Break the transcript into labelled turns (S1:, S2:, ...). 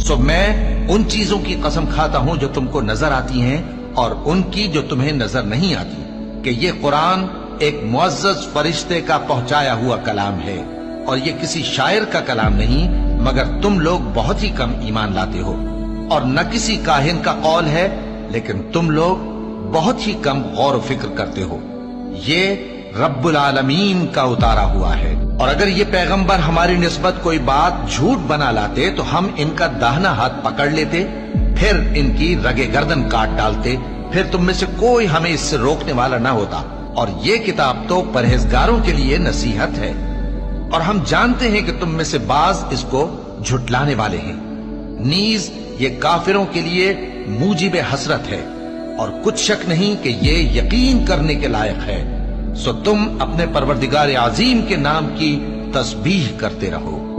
S1: सो मैं उन चीजों की कसम खाता हूं जो तुमको नजर आती हैं और उनकी जो तुम्हें नजर नहीं आती, कि ये कुरान एक मुअज्जज फरिश्ते का पहुंचाया हुआ कलाम है और ये किसी शायर का कलाम नहीं, मगर तुम लोग बहुत ही कम ईमान लाते हो। और न किसी काहिन का कौल है, लेकिन तुम लोग बहुत ही कम गौर फिक्र करते हो। ये रब्बुल आलमीन का उतारा हुआ है। और अगर ये पैगंबर हमारी निस्बत कोई बात झूठ बना लाते तो हम इनका दाहिना हाथ पकड़ लेते, फिर इनकी रगे गर्दन काट डालते, फिर तुम में से कोई हमें इससे रोकने वाला ना होता। और ये किताब तो परहेजगारों के लिए नसीहत है, और हम जानते हैं कि तुम में से बाज इसको झुटलाने वाले हैं। नीज ये काफिरों के लिए मूजिब हसरत है, और कुछ शक नहीं कि ये यकीन करने के लायक है। सो तुम अपने परवरदिगार आजीम के नाम की तस्बीह करते रहो।